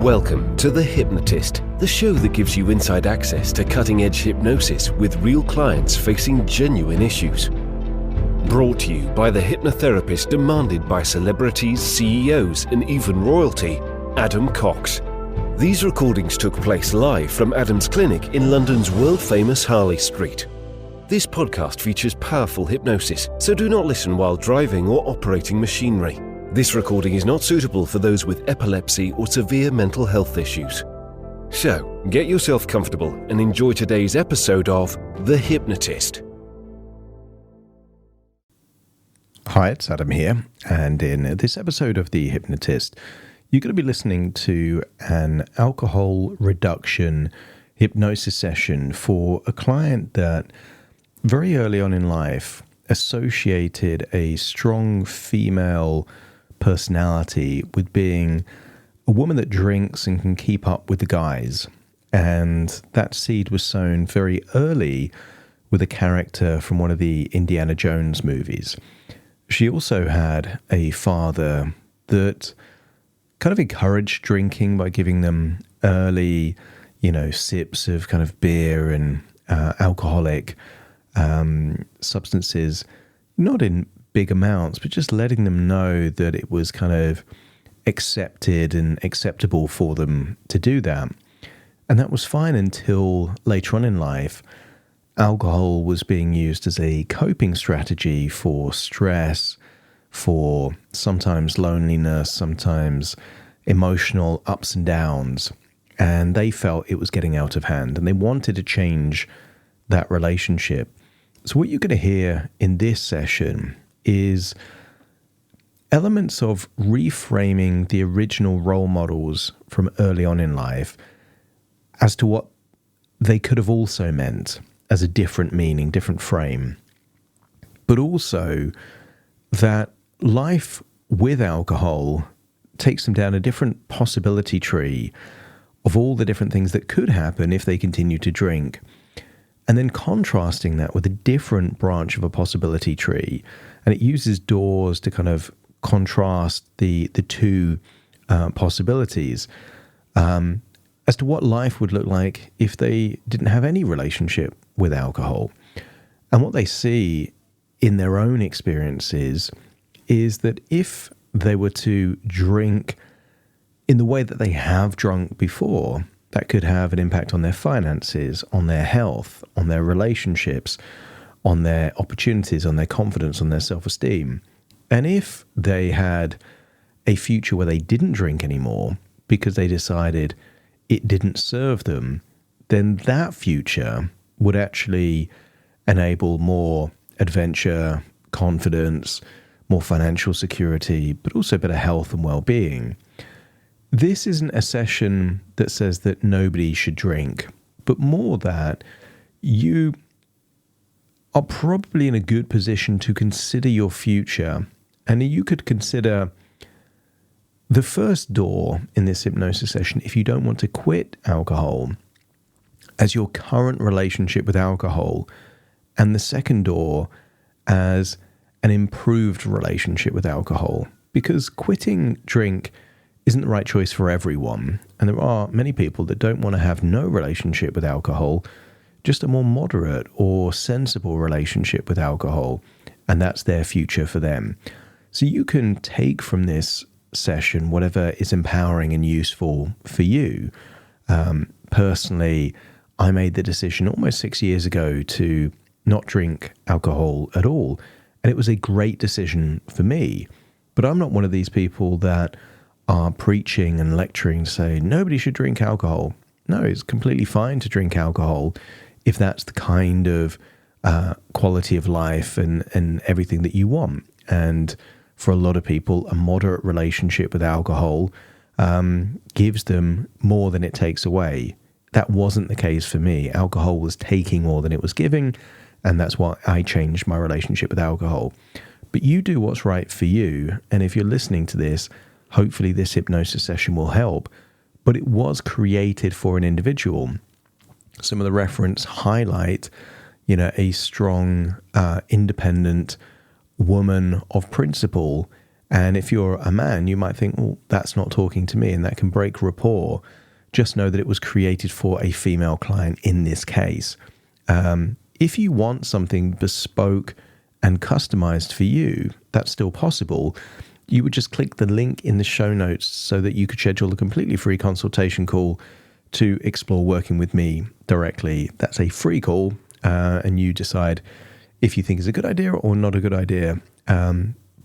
Welcome to The Hypnotist, the show that gives you inside access to cutting-edge hypnosis with real clients facing genuine issues. Brought to you by the hypnotherapist demanded by celebrities, CEOs, and even royalty, Adam Cox. These recordings took place live from Adam's clinic in London's world-famous Harley Street. This podcast features powerful hypnosis, so do not listen while driving or operating machinery. This recording is not suitable for those with epilepsy or severe mental health issues. So, get yourself comfortable and enjoy today's episode of The Hypnotist. Hi, it's Adam here, and in this episode of The Hypnotist, you're going to be listening to an alcohol reduction hypnosis session for a client that very early on in life associated a strong female personality with being a woman that drinks and can keep up with the guys. And that seed was sown very early with a character from one of the Indiana Jones movies. She also had a father that kind of encouraged drinking by giving them early, sips of kind of beer and alcoholic substances, not in big amounts, but just letting them know that it was kind of accepted and acceptable for them to do that. And that was fine until later on in life, alcohol was being used as a coping strategy for stress, for sometimes loneliness, sometimes emotional ups and downs. And they felt it was getting out of hand and they wanted to change that relationship. So what you're going to hear in this session is elements of reframing the original role models from early on in life as to what they could have also meant as a different meaning, different frame. But also that life with alcohol takes them down a different possibility tree of all the different things that could happen if they continue to drink. And then contrasting that with a different branch of a possibility tree. And it uses doors to kind of contrast the two possibilities as to what life would look like if they didn't have any relationship with alcohol. And what they see in their own experiences is that if they were to drink in the way that they have drunk before, that could have an impact on their finances, on their health, on their relationships, on their opportunities, on their confidence, on their self-esteem. And if they had a future where they didn't drink anymore because they decided it didn't serve them, then that future would actually enable more adventure, confidence, more financial security, but also better health and well-being. This isn't a session that says that nobody should drink, but more that you are probably in a good position to consider your future. And you could consider the first door in this hypnosis session, if you don't want to quit alcohol, as your current relationship with alcohol, and the second door as an improved relationship with alcohol. Because quitting drink isn't the right choice for everyone. And there are many people that don't want to have no relationship with alcohol, just a more moderate or sensible relationship with alcohol. And that's their future for them. So you can take from this session whatever is empowering and useful for you. Personally, I made the decision almost 6 years ago to not drink alcohol at all. And it was a great decision for me. But I'm not one of these people that are preaching and lecturing to say nobody should drink alcohol. No, it's completely fine to drink alcohol if that's the kind of quality of life and everything that you want. And for a lot of people, a moderate relationship with alcohol gives them more than it takes away. That wasn't the case for me. Alcohol was taking more than it was giving, and that's why I changed my relationship with alcohol. But you do what's right for you, and if you're listening to this, hopefully this hypnosis session will help, but it was created for an individual. Some of the reference highlight, a strong, independent woman of principle And if you're a man, you might think, well, that's not talking to me, and that can break rapport. Just know that it was created for a female client in this case. If you want something bespoke and customized for you, that's still possible. You would just click the link in the show notes so that you could schedule a completely free consultation call to explore working with me directly. That's a free call, and you decide if you think it's a good idea or not a good idea.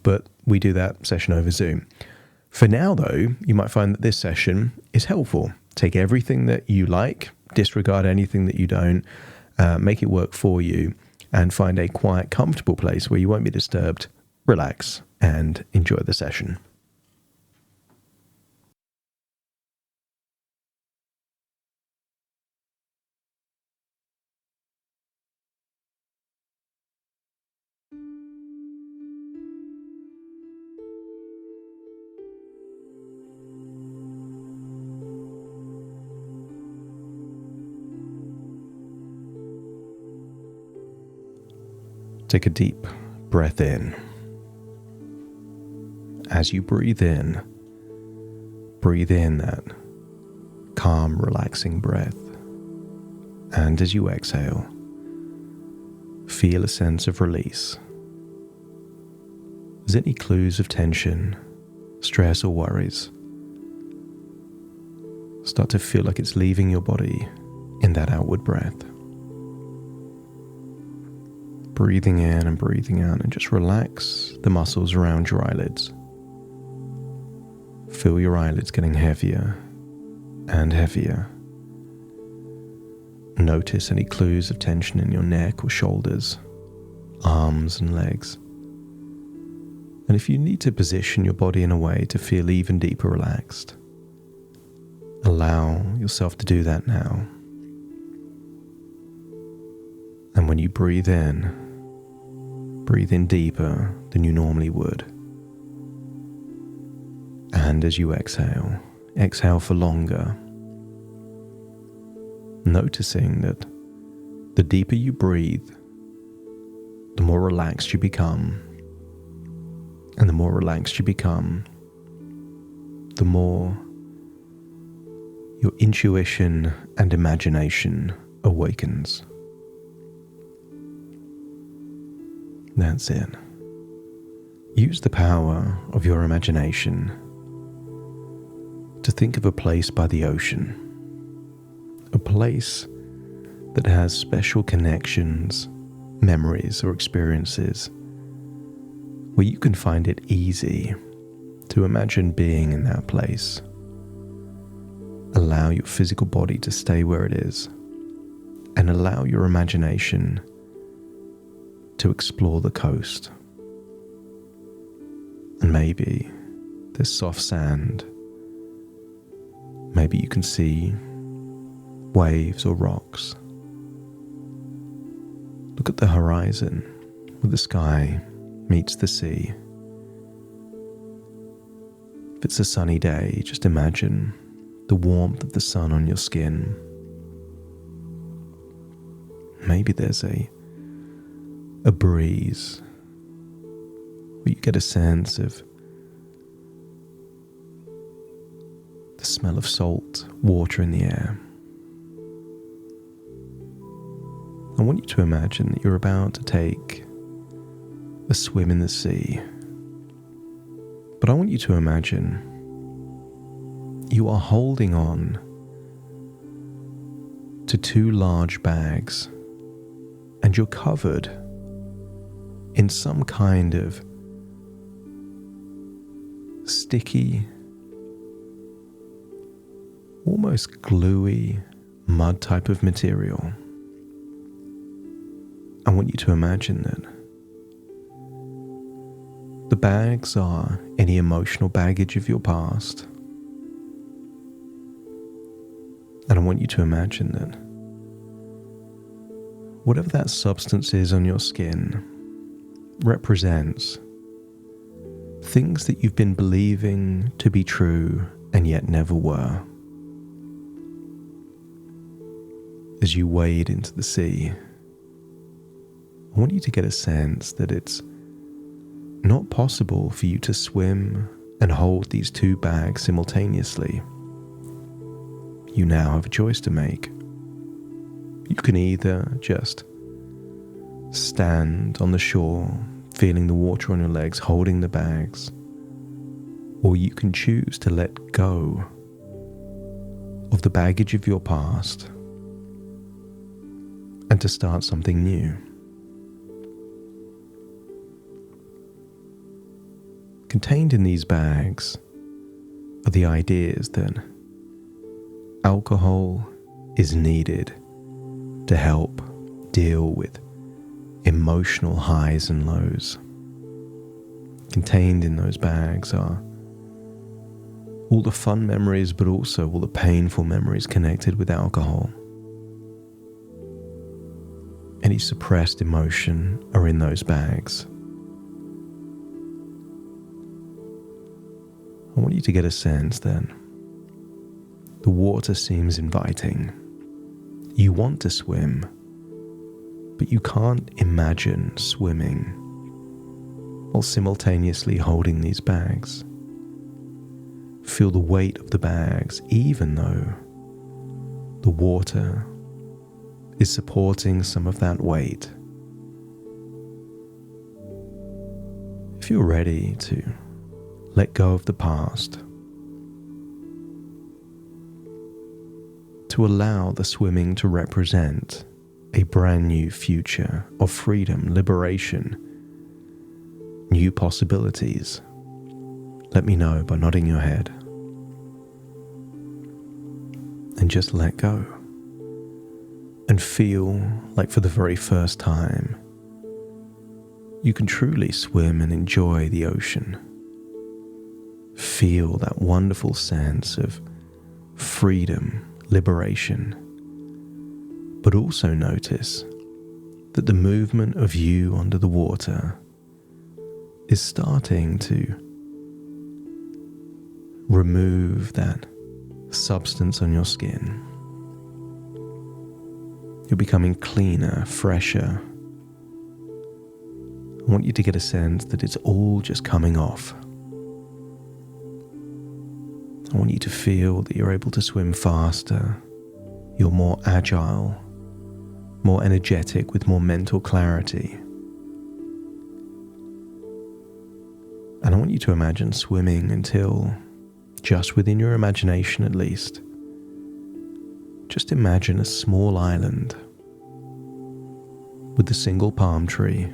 But we do that session over Zoom. For now, though, you might find that this session is helpful. Take everything that you like, disregard anything that you don't, make it work for you, and find a quiet, comfortable place where you won't be disturbed. Relax and enjoy the session. Take a deep breath in. As you breathe in that calm, relaxing breath. And as you exhale, feel a sense of release. Is there any clues of tension, stress, or worries? Start to feel like it's leaving your body in that outward breath. Breathing in and breathing out, and just relax the muscles around your eyelids. Feel your eyelids getting heavier and heavier. Notice any clues of tension in your neck or shoulders, arms and legs. And if you need to position your body in a way to feel even deeper relaxed, allow yourself to do that now. And when you breathe in deeper than you normally would. And as you exhale for longer, noticing that the deeper you breathe, the more relaxed you become. And the more relaxed you become, the more your intuition and imagination awakens. That's it. Use the power of your imagination to think of a place by the ocean, a place that has special connections, memories, or experiences where you can find it easy to imagine being in that place. Allow your physical body to stay where it is and allow your imagination to explore the coast. And maybe there's soft sand. Maybe you can see waves or rocks. Look at the horizon where the sky meets the sea. If it's a sunny day, just imagine the warmth of the sun on your skin. Maybe there's a breeze where you get a sense of the smell of salt water in the air. I want you to imagine that you're about to take a swim in the sea. But I want you to imagine you are holding on to two large bags and you're covered in some kind of sticky, almost gluey mud type of material. I want you to imagine that the bags are any emotional baggage of your past. And I want you to imagine that whatever that substance is on your skin represents things that you've been believing to be true and yet never were. As you wade into the sea, I want you to get a sense that it's not possible for you to swim and hold these two bags simultaneously. You now have a choice to make. You can either just stand on the shore, feeling the water on your legs, holding the bags, or you can choose to let go of the baggage of your past and to start something new. Contained in these bags are the ideas that alcohol is needed to help deal with emotional highs and lows. Contained in those bags are all the fun memories, but also all the painful memories connected with alcohol. Any suppressed emotion are in those bags. I want you to get a sense that the water seems inviting. You want to swim, but you can't imagine swimming while simultaneously holding these bags. Feel the weight of the bags, even though the water is supporting some of that weight. If you're ready to let go of the past, to allow the swimming to represent a brand new future of freedom, liberation, new possibilities, let me know by nodding your head. And just let go. And feel like for the very first time, you can truly swim and enjoy the ocean. Feel that wonderful sense of freedom, liberation, but also notice that the movement of you under the water is starting to remove that substance on your skin. You're becoming cleaner, fresher. I want you to get a sense that it's all just coming off. I want you to feel that you're able to swim faster, you're more agile, more energetic, with more mental clarity. And I want you to imagine swimming until, just within your imagination at least, just imagine a small island with a single palm tree,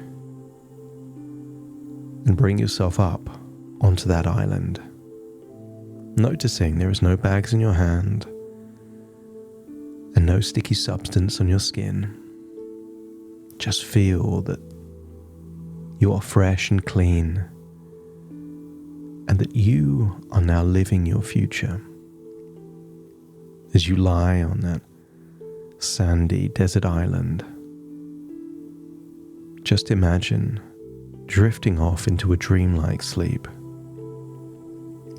and bring yourself up onto that island, noticing there is no bags in your hand and no sticky substance on your skin. Just feel that you are fresh and clean, and that you are now living your future. As you lie on that sandy desert island, just imagine drifting off into a dreamlike sleep,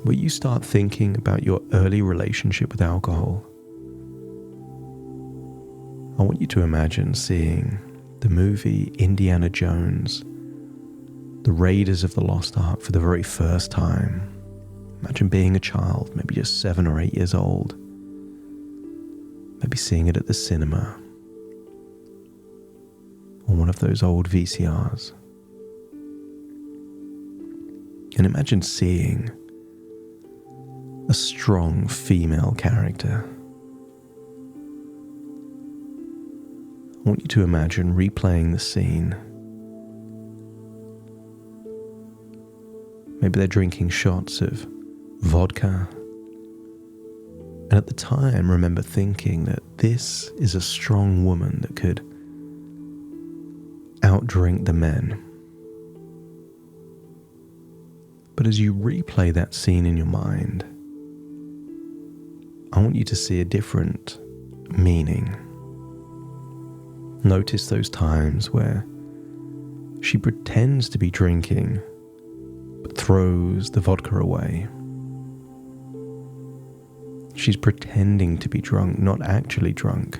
where you start thinking about your early relationship with alcohol. I want you to imagine seeing the movie Indiana Jones, The Raiders of the Lost Ark, for the very first time. Imagine being a child, maybe just 7 or 8 years old. Maybe seeing it at the cinema, or one of those old VCRs. And imagine seeing a strong female character. I want you to imagine replaying the scene. Maybe they're drinking shots of vodka. And at the time, remember thinking that this is a strong woman that could outdrink the men. But as you replay that scene in your mind, I want you to see a different meaning. Notice those times where she pretends to be drinking, but throws the vodka away. She's pretending to be drunk, not actually drunk.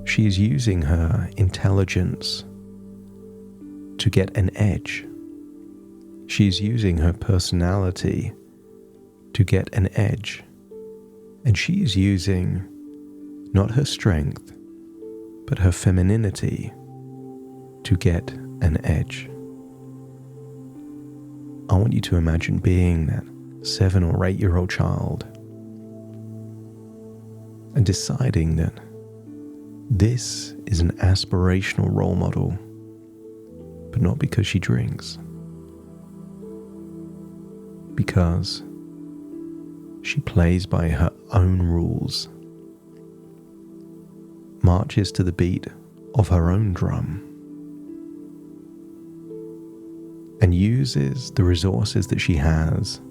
She is using her intelligence to get an edge. She's using her personality to get an edge. And she's using not her strength, but her femininity to get an edge. I want you to imagine being that 7 or 8-year-old child and deciding that this is an aspirational role model, but not because she drinks, because she plays by her own rules, marches to the beat of her own drum, and uses the resources that she has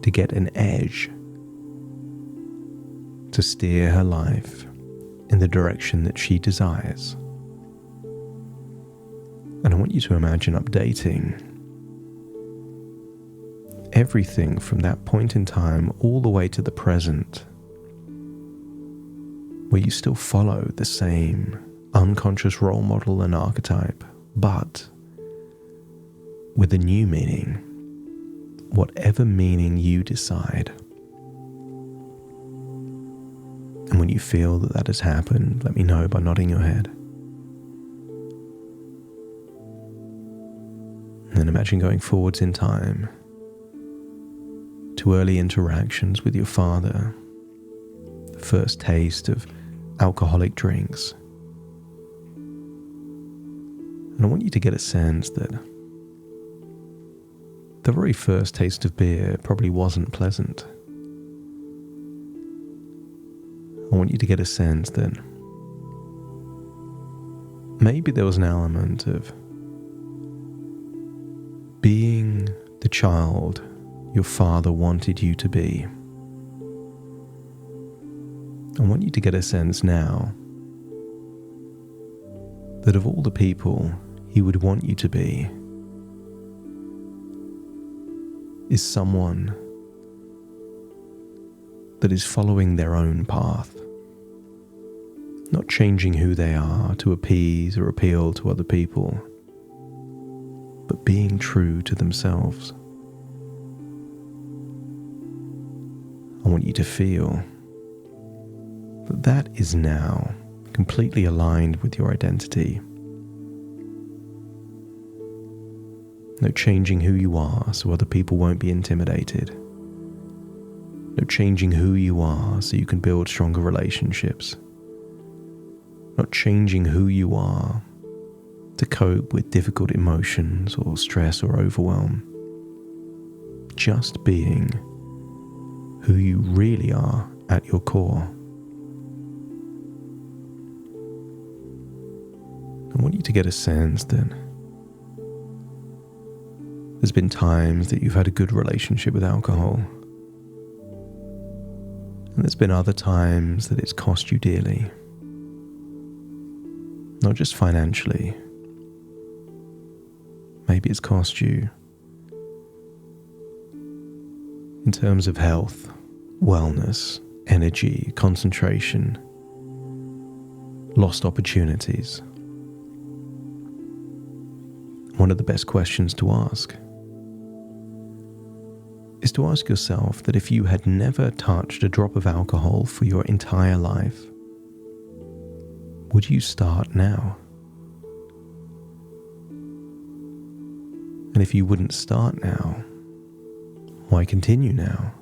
to get an edge, to steer her life in the direction that she desires. And I want you to imagine updating everything from that point in time all the way to the present, where you still follow the same unconscious role model and archetype, but with a new meaning, whatever meaning you decide. And when you feel that that has happened, let me know by nodding your head. And then imagine going forwards in time to early interactions with your father, the first taste of alcoholic drinks. And I want you to get a sense that the very first taste of beer probably wasn't pleasant. I want you to get a sense that maybe there was an element of being the child your father wanted you to be. I want you to get a sense now that of all the people he would want you to be is someone that is following their own path, not changing who they are to appease or appeal to other people, but being true to themselves. I want you to feel that that is now completely aligned with your identity. No changing who you are so other people won't be intimidated. No changing who you are so you can build stronger relationships. Not changing who you are to cope with difficult emotions or stress or overwhelm. Just being who you really are at your core. I want you to get a sense that there's been times that you've had a good relationship with alcohol, and there's been other times that it's cost you dearly. Not just financially. Maybe it's cost you in terms of health, wellness, energy, concentration, lost opportunities. One of the best questions to ask is to ask yourself that if you had never touched a drop of alcohol for your entire life, would you start now? And if you wouldn't start now, why continue now?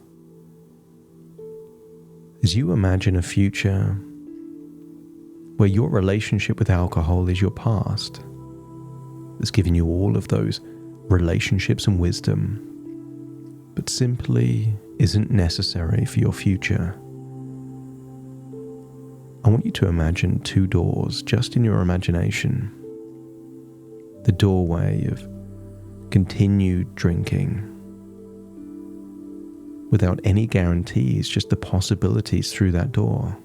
As you imagine a future where your relationship with alcohol is your past, that's given you all of those relationships and wisdom, but simply isn't necessary for your future. I want you to imagine 2 doors just in your imagination. The doorway of continued drinking without any guarantees, just the possibilities through that door.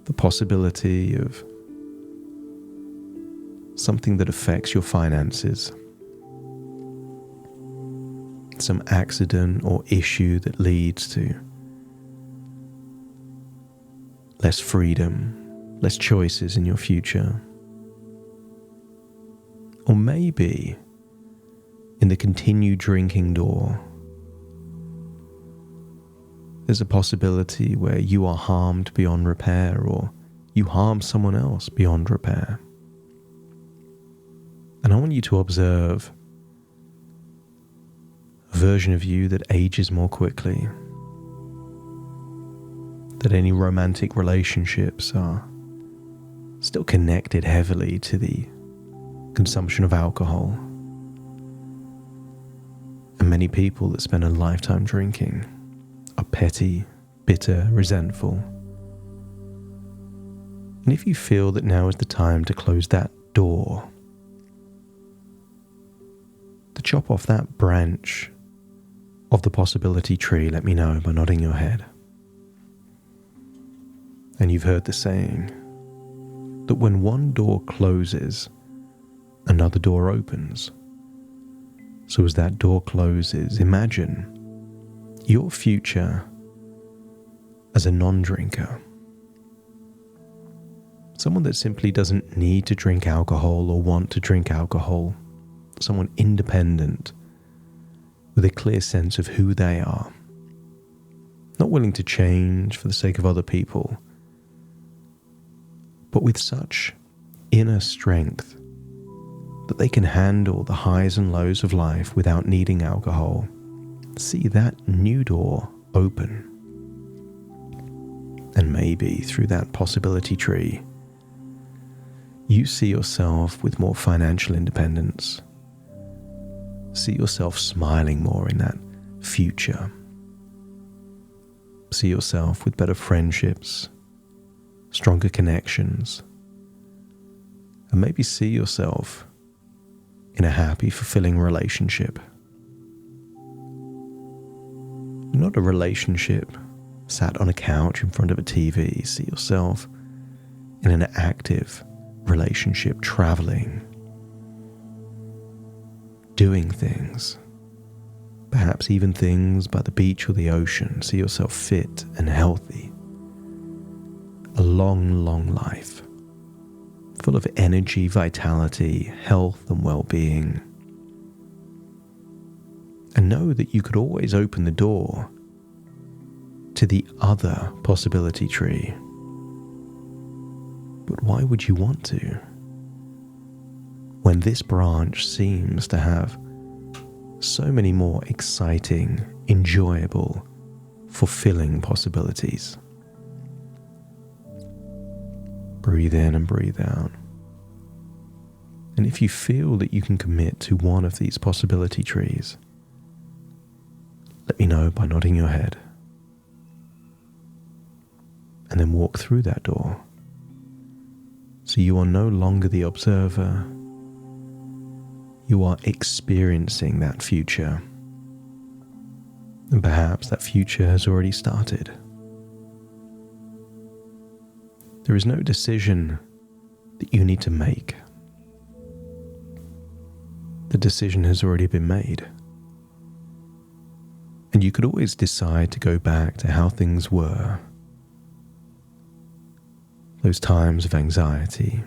The possibility of something that affects your finances, some accident or issue that leads to less freedom, less choices in your future. Or maybe in the continued drinking door, there's a possibility where you are harmed beyond repair, or you harm someone else beyond repair. And I want you to observe a version of you that ages more quickly, that any romantic relationships are still connected heavily to the consumption of alcohol, and many people that spend a lifetime drinking are petty, bitter, resentful. And if you feel that now is the time to close that door, to chop off that branch of the possibility tree, let me know by nodding your head. And you've heard the saying that when one door closes, another door opens. So as that door closes, imagine your future as a non-drinker. Someone that simply doesn't need to drink alcohol or want to drink alcohol. Someone independent with a clear sense of who they are. Not willing to change for the sake of other people, but with such inner strength that they can handle the highs and lows of life without needing alcohol. See that new door open. And maybe through that possibility tree, you see yourself with more financial independence. See yourself smiling more in that future. See yourself with better friendships, stronger connections, and maybe see yourself in a happy, fulfilling relationship. Not a relationship sat on a couch in front of a TV. See yourself in an active relationship, traveling, doing things, perhaps even things by the beach or the ocean. See yourself fit and healthy. A long, long life, full of energy, vitality, health and well-being. And know that you could always open the door to the other possibility tree. But why would you want to, when this branch seems to have so many more exciting, enjoyable, fulfilling possibilities? Breathe in and breathe out. And if you feel that you can commit to one of these possibility trees, let me know by nodding your head. And then walk through that door. So you are no longer the observer. You are experiencing that future. And perhaps that future has already started. There is no decision that you need to make. The decision has already been made. And you could always decide to go back to how things were. Those times of anxiety,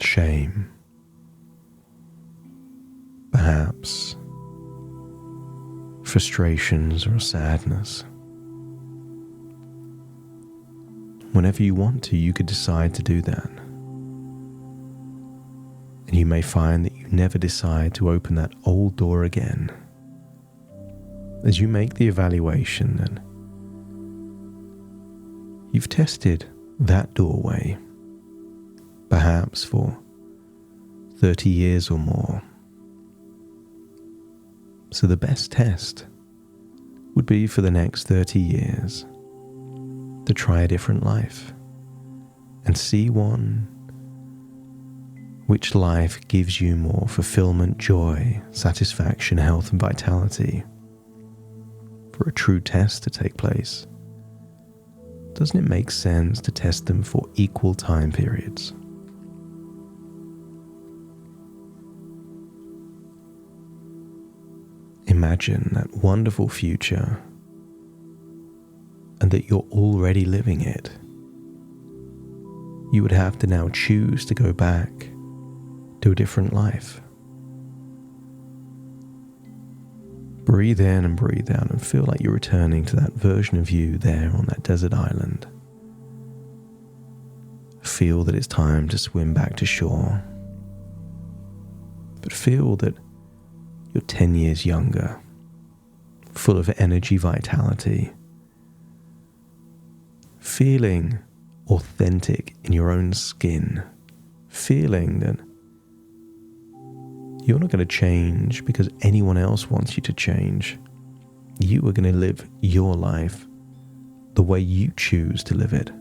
shame, perhaps frustrations or sadness. Whenever you want to, you could decide to do that. And you may find that you never decide to open that old door again. As you make the evaluation, and you've tested that doorway, perhaps for 30 years or more. So the best test would be for the next 30 years to try a different life and see one which life gives you more fulfillment, joy, satisfaction, health and vitality. For a true test to take place, doesn't it make sense to test them for equal time periods? Imagine that wonderful future and that you're already living it. You would have to now choose to go back to a different life, Breathe in and breathe out and feel like you're returning to that version of you there on that desert island. Feel that it's time to swim back to shore. But feel that you're 10 years younger, full of energy, vitality, feeling authentic in your own skin, feeling that you're not going to change because anyone else wants you to change. You are going to live your life the way you choose to live it.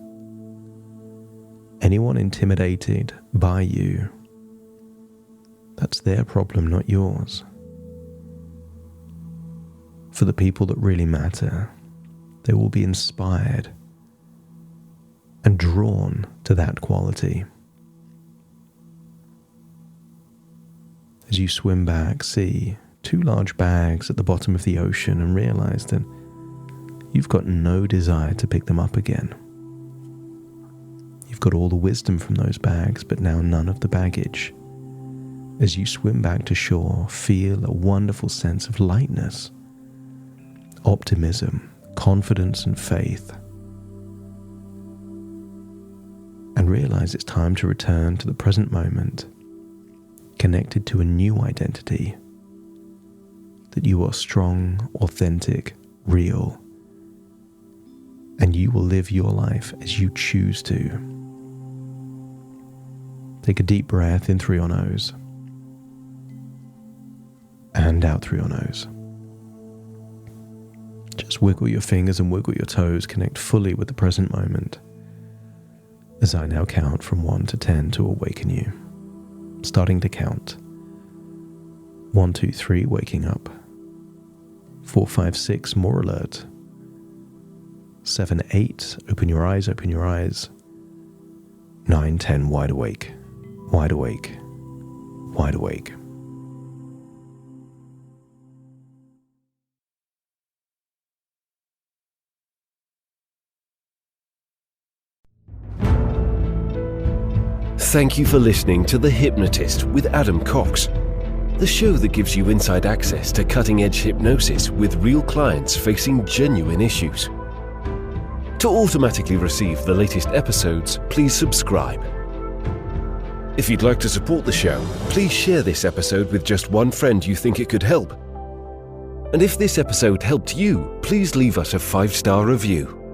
Anyone intimidated by you, that's their problem, not yours. For the people that really matter, they will be inspired and drawn to that quality. As you swim back, see 2 large bags at the bottom of the ocean and realize that you've got no desire to pick them up again. You've got all the wisdom from those bags, but now none of the baggage. As you swim back to shore, feel a wonderful sense of lightness, optimism, confidence, and faith. And realize it's time to return to the present moment, connected to a new identity, that you are strong, authentic, real, and you will live your life as you choose to. Take a deep breath in through your nose and out through your nose. Just wiggle your fingers and wiggle your toes, connect fully with the present moment as I now count from 1 to 10 to awaken you. Starting to count. 1, 2, 3, waking up. 4, 5, 6, more alert. 7, 8, open your eyes, open your eyes. 9, 10, wide awake, wide awake, wide awake. Thank you for listening to The Hypnotist with Adam Cox, the show that gives you inside access to cutting-edge hypnosis with real clients facing genuine issues. To automatically receive the latest episodes, please subscribe. If you'd like to support the show, please share this episode with just one friend you think it could help. And if this episode helped you, please leave us a 5-star review.